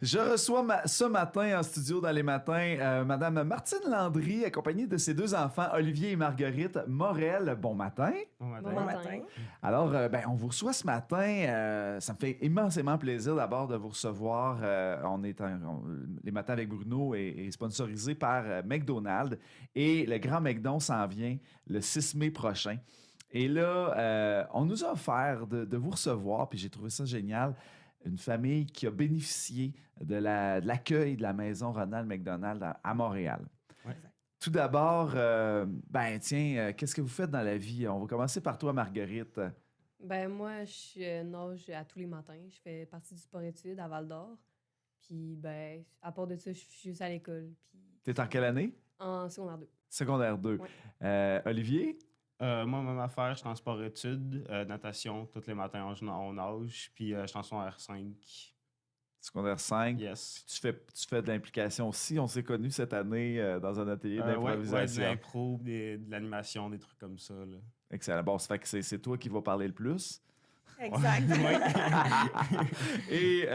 Je reçois ce matin en studio dans les matins Madame Martine Landry, accompagnée de ses deux enfants, Olivier et Marguerite Morel. Bon matin. Bon matin. Bon matin. Alors, on vous reçoit ce matin. Ça me fait immensément plaisir d'abord de vous recevoir. Les matins avec Bruno est sponsorisé par McDonald's et le Grand McDon s'en vient le 6 mai prochain. Et là, on nous a offert de vous recevoir, puis j'ai trouvé ça génial. Une famille qui a bénéficié de l'accueil de la maison Ronald McDonald à Montréal. Ouais. Tout d'abord, qu'est-ce que vous faites dans la vie? On va commencer par toi, Marguerite. Moi, je nage à tous les matins. Je fais partie du sport-études à Val-d'Or. Puis, à part de ça, je suis juste à l'école. Puis, T'es en quelle année? en secondaire 2. Secondaire 2. Ouais. Olivier? Moi, même affaire, je suis en sport-études, natation, tous les matins, on nage, puis je suis en secondaire 5. Secondaire 5. Yes. Tu fais de l'implication aussi. On s'est connus cette année dans un atelier d'improvisation. Ouais, de l'impro, de l'animation, des trucs comme ça. Là. Excellent. Bon, ça fait que c'est toi qui vas parler le plus. Exact. Et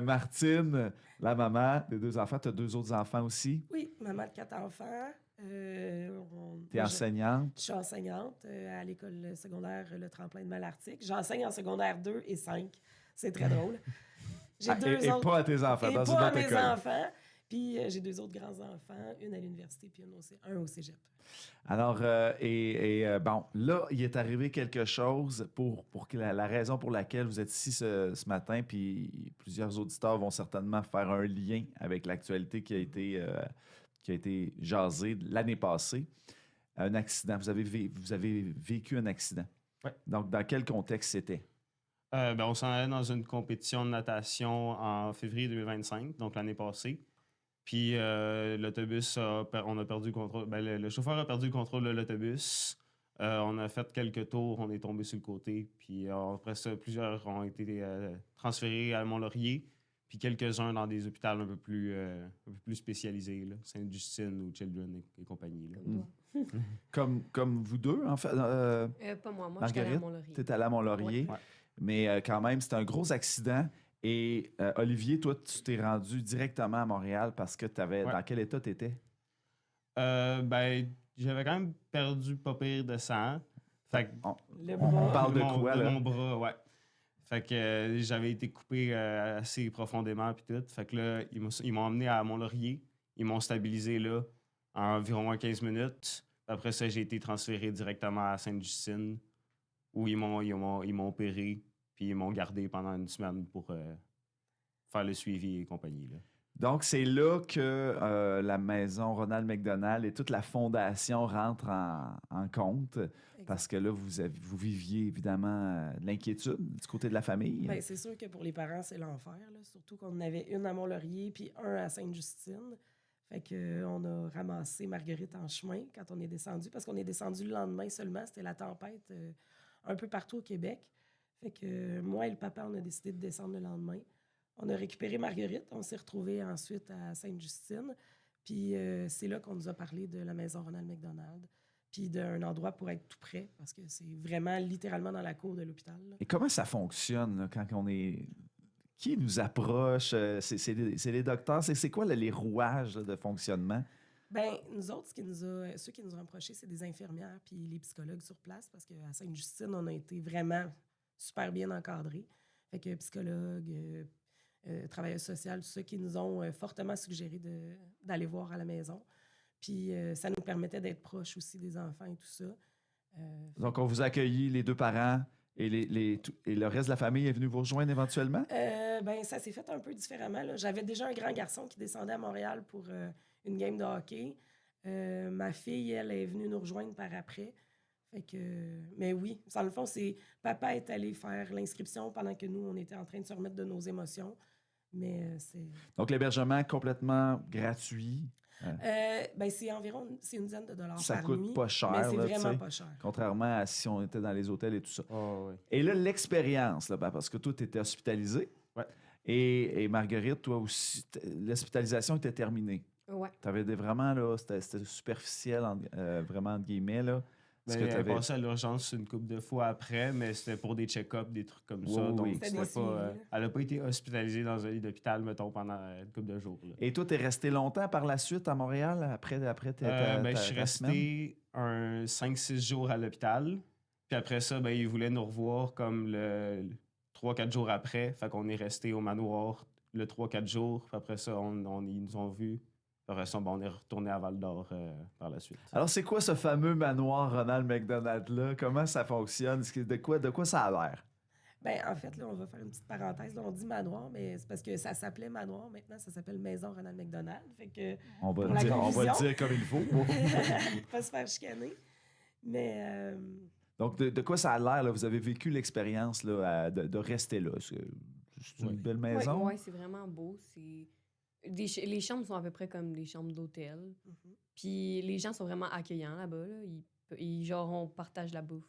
Martine, la maman des deux enfants. Tu as deux autres enfants aussi. Oui, maman de 4 enfants. Tu es enseignante. Je suis enseignante à l'école secondaire Le Tremplin de Malartic. J'enseigne en secondaire 2 et 5. C'est très drôle. J'ai Et pas à tes enfants, et dans pas une à autre mes école. enfants. Puis j'ai deux autres grands-enfants, une à l'université puis un au cégep. Alors, bon, là, il est arrivé quelque chose pour que la raison pour laquelle vous êtes ici ce matin, puis plusieurs auditeurs vont certainement faire un lien avec l'actualité qui a été jasée l'année passée. Un accident. Vous avez vécu un accident. Ouais. Donc, dans quel contexte c'était? On s'en allait dans une compétition de natation en février 2025, donc l'année passée. Puis l'autobus, on a perdu le contrôle. Le chauffeur a perdu le contrôle de l'autobus. On a fait quelques tours, on est tombé sur le côté. Puis après ça, plusieurs ont été transférés à Mont-Laurier. Puis quelques-uns dans des hôpitaux un peu plus spécialisés, là, Sainte-Justine ou Children et compagnie. Là. Comme vous deux, en fait. Pas moi. Moi, je suis allée à Marguerite, Mont-Laurier. tu es allée à Mont-Laurier. Ouais. Mais quand même, c'était un gros accident. Et Olivier, toi, tu t'es rendu directement à Montréal parce que dans quel état tu étais? J'avais quand même perdu pas pire de sang. Fait que Le On bras. parle de quoi, de là? mon bras, ouais. Fait que j'avais été coupé assez profondément puis tout. Fait que là, ils m'ont emmené à Mont-Laurier. Ils m'ont stabilisé là en environ 15 minutes. Après ça, j'ai été transféré directement à Sainte-Justine où ils m'ont opéré puis ils m'ont gardé pendant une semaine pour faire le suivi et compagnie, là. Donc, c'est là que la maison Ronald McDonald et toute la fondation rentrent en compte. Parce que là, vous viviez évidemment de l'inquiétude du côté de la famille. Ben, c'est sûr que pour les parents, c'est l'enfer. Là. Surtout qu'on en avait une à Mont-Laurier puis un à Sainte-Justine. Fait qu'on a ramassé Marguerite en chemin quand on est descendu. Parce qu'on est descendu le lendemain seulement. C'était la tempête un peu partout au Québec. Fait que moi et le papa, on a décidé de descendre le lendemain. On a récupéré Marguerite. On s'est retrouvés ensuite à Sainte-Justine. Puis c'est là qu'on nous a parlé de la maison Ronald McDonald. Puis d'un endroit pour être tout près, parce que c'est vraiment littéralement dans la cour de l'hôpital. Là. Et comment ça fonctionne là, quand on est... Qui nous approche? C'est les docteurs? C'est quoi les rouages là, de fonctionnement? Ben nous autres, ceux qui nous ont approchés, c'est des infirmières puis les psychologues sur place, parce qu'à Sainte-Justine, on a été vraiment super bien encadrés. Fait que psychologues, travailleurs sociaux, tout ça, qui nous ont fortement suggéré d'aller voir à la maison. Puis ça nous permettait d'être proches aussi des enfants et tout ça. Donc, on vous a accueilli, les deux parents, et le reste de la famille est venu vous rejoindre éventuellement? Ça s'est fait un peu différemment. Là. J'avais déjà un grand garçon qui descendait à Montréal pour une game de hockey. Ma fille, elle, est venue nous rejoindre par après. Fait que, mais oui, dans le fond, papa est allé faire l'inscription pendant que nous, on était en train de se remettre de nos émotions. Mais c'est... Donc, l'hébergement complètement gratuit. C'est une dizaine de dollars Ça par coûte nuit. pas cher. Mais c'est là, vraiment tu sais, pas cher. contrairement à si on était dans les hôtels et tout ça. Oh, ouais. Et là, l'expérience, là, parce que toi, tu étais hospitalisé. Ouais. Et Marguerite, toi aussi, l'hospitalisation était terminée. Ouais. Tu avais vraiment, là, c'était superficiel, vraiment, entre guillemets, là. Est-ce Ben, que elle est t'avais- passée à l'urgence une couple de fois après, mais c'était pour des check-ups, des trucs comme ça. Oui, Donc, oui. C'était c'était des pas, suivis, là. elle n'a pas été hospitalisée dans un lit d'hôpital, mettons, pendant une couple de jours. Là. Et toi, t'es resté longtemps par la suite à Montréal après Ben, je suis ta semaine? resté un 5-6 jours à l'hôpital. Puis après ça, ben, ils voulaient nous revoir comme le 3-4 jours après. Fait qu'on est resté au manoir le 3-4 jours. Puis après ça, ils nous ont vus. Puis après ça, ben, on est retourné à Val-d'Or par la suite. Alors, c'est quoi ce fameux manoir Ronald McDonald-là? Comment ça fonctionne? De quoi ça a l'air? Ben, en fait, là, on va faire une petite parenthèse. Là, on dit manoir, mais c'est parce que ça s'appelait manoir. Maintenant, ça s'appelle Maison Ronald McDonald. Fait que, On va, Pour le la dire, on va le confusion. dire comme il faut. pas se faire chicaner. Mais Donc, de quoi ça a l'air? Là? Vous avez vécu l'expérience là, de rester là. C'est une Oui. belle maison? Ouais, c'est vraiment beau. Les chambres sont à peu près comme des chambres d'hôtel. mhm. Puis les gens sont vraiment accueillants là-bas. Là. Genre, on partage la bouffe.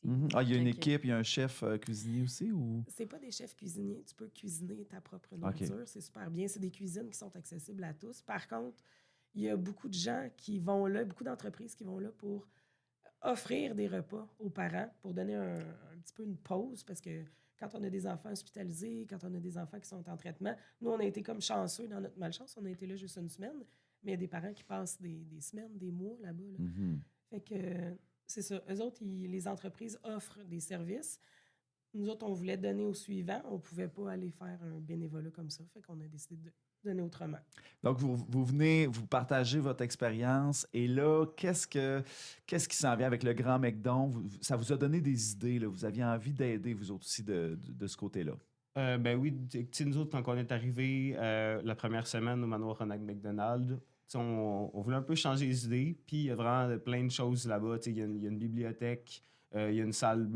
aussi. Mhm. Ah, il y a une Fait que- équipe, il y a un chef cuisinier aussi? Ou... C'est pas des chefs cuisiniers. Tu peux cuisiner ta propre nourriture. C'est super bien. C'est des cuisines qui sont accessibles à tous. Par contre, il y a beaucoup de gens qui vont là, beaucoup d'entreprises qui vont là pour offrir des repas aux parents, pour donner un petit peu une pause, parce que quand on a des enfants hospitalisés, quand on a des enfants qui sont en traitement, nous, on a été comme chanceux dans notre malchance. On a été là juste une semaine, mais il y a des parents qui passent des semaines, des mois là-bas. Là. Mhm. Fait que c'est ça. Eux autres, les entreprises offrent des services. Nous autres, on voulait donner au suivant. On ne pouvait pas aller faire un bénévolat comme ça. Fait qu'on a décidé de donner autrement. Donc, vous venez, vous partagez votre expérience. Et là, qu'est-ce qui s'en vient avec le Grand McDon? Ça vous a donné des idées, là. Vous aviez envie d'aider, vous autres aussi, de ce côté-là. Ben oui, tu sais, nous autres, quand on est arrivés la première semaine au manoir Ronald McDonald, tu sais, on voulait un peu changer les idées. Puis il y a vraiment plein de choses là-bas. Tu sais, il y a une bibliothèque, il y a une salle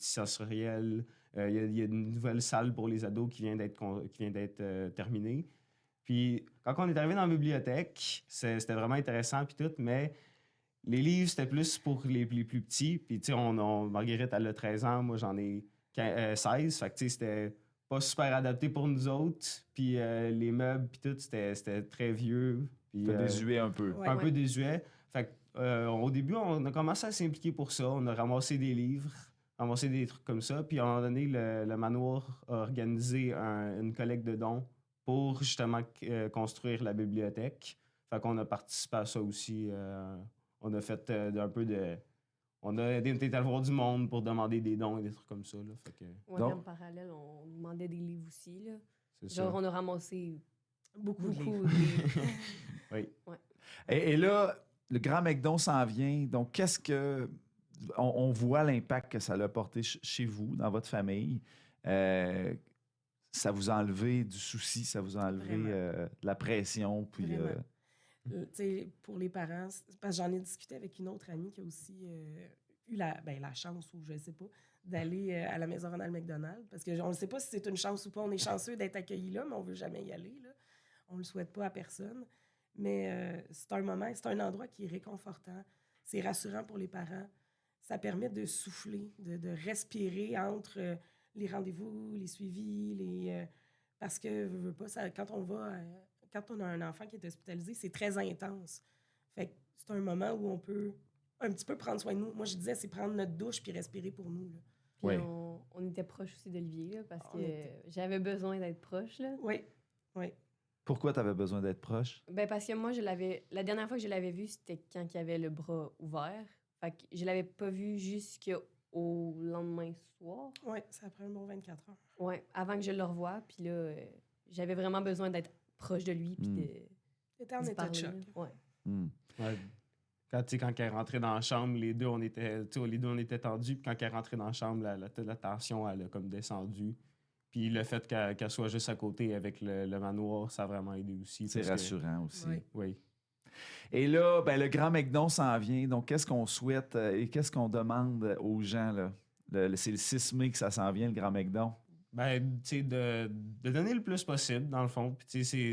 multisensorielle, il y a une nouvelle salle pour les ados qui vient d'être terminée. Puis quand on est arrivé dans la bibliothèque, c'était vraiment intéressant puis tout, mais les livres, c'était plus pour les plus petits. Puis tu sais, Marguerite, elle a 13 ans, moi j'en ai 16. Fait que tu sais, c'était pas super adapté pour nous autres. Puis les meubles puis tout, c'était très vieux. Puis, Ça désuet un peu. Ouais. un peu désuet. Fait que, au début, on a commencé à s'impliquer pour ça. On a ramassé des livres, ramassé des trucs comme ça. Puis à un moment donné, le manoir a organisé une collecte de dons pour justement construire la bibliothèque. Fait qu'on a participé à ça aussi. On a fait un peu de... On a été allé voir du monde pour demander des dons et des trucs comme ça. Là. Fait que Ouais, Donc- en parallèle, on demandait des livres aussi. Là. c'est Genre, ça. on a ramassé Beaucoup de beaucoup livres. de livres. Oui. Et là, le Grand McDon s'en vient. Donc, qu'est-ce que... On voit l'impact que ça a porté chez vous, dans votre famille. Ça vous a enlevé du souci, ça vous a enlevé Vraiment. de la pression. Puis, Vraiment. Tu sais, pour les parents, parce que j'en ai discuté avec une autre amie qui a aussi eu la chance, ou je ne sais pas, d'aller à la maison Ronald McDonald. Parce qu'on ne sait pas si c'est une chance ou pas. On est chanceux d'être accueillis là, mais on ne veut jamais y aller. Là. On ne le souhaite pas à personne. Mais c'est un moment, c'est un endroit qui est réconfortant. C'est rassurant pour les parents. Ça permet de souffler, de respirer entre les rendez-vous, les suivis, parce que veux pas, quand on a un enfant qui est hospitalisé, c'est très intense. Fait que c'est un moment où on peut un petit peu prendre soin de nous. Moi, je disais, c'est prendre notre douche puis respirer pour nous. Là. Puis Ouais. on était proche aussi d'Olivier, là, parce On que était- j'avais besoin d'être proche. Là. Oui, oui. pourquoi tu avais besoin d'être proche? Ben, parce que moi, la dernière fois que je l'avais vu, c'était quand il avait le bras ouvert. Fait que je l'avais pas vu jusqu'au lendemain soir. Oui, ça prend un bon 24 heures. Ouais, avant que je le revoie. Puis là, j'avais vraiment besoin d'être proche de lui. Puis Mm. C'était en d'y état de parler, choc. là. Ouais. Hmm. Ouais. Quand elle est rentrée dans la chambre, les deux, on était tendus. Puis quand elle est rentrée dans la chambre, la tension, elle a comme descendu. Puis le fait qu'elle soit juste à côté avec le manoir, ça a vraiment aidé aussi. C'est parce que- rassurant aussi. Oui. Oui. Et là, ben, le Grand McDon s'en vient. Donc, qu'est-ce qu'on souhaite et qu'est-ce qu'on demande aux gens? Là? C'est le 6 mai que ça s'en vient, le Grand McDon. Ben, tu sais, de donner le plus possible, dans le fond. Puis, tu sais,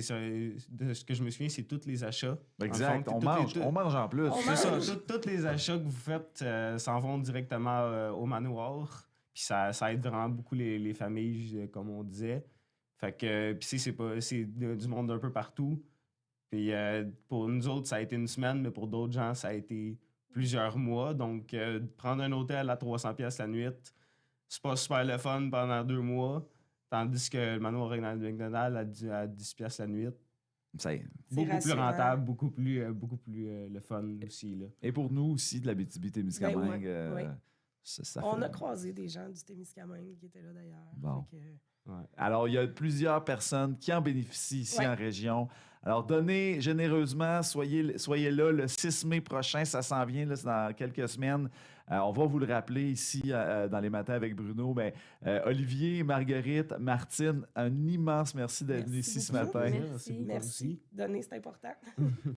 de ce que je me souviens, c'est tous les achats. Exact. Dans On le fond, mange, puis on mange en plus. On C'est ça, mange. tous les achats que vous faites s'en vont directement au manoir. Puis ça aide vraiment beaucoup les familles, comme on disait. Fait que, puis c'est du monde d'un peu partout. Puis pour nous autres, ça a été une semaine, mais pour d'autres gens, ça a été plusieurs mois. Donc, prendre un hôtel à 300$ la nuit, c'est pas super le fun pendant 2 mois. Tandis que le manoir Ronald McDonald à 10$ la nuit, Ça y est. beaucoup plus rassurant. rentable, beaucoup plus le fun aussi. Là. Et pour nous aussi, de l'Abitibi-Témiscamingue, Ben ouais. ça On fait- a croisé des gens du Témiscamingue qui étaient là d'ailleurs. Bon. Fait que- Ouais. Alors, il y a plusieurs personnes qui en bénéficient ici Ouais. en région. Alors, donnez généreusement, soyez là le 6 mai prochain, ça s'en vient, là, c'est dans quelques semaines. On va vous le rappeler ici dans les matins avec Bruno. Mais Olivier, Marguerite, Martine, un immense merci d'être venu Merci ici ce beaucoup. matin. Merci. beaucoup Merci. aussi. Donner, c'est important.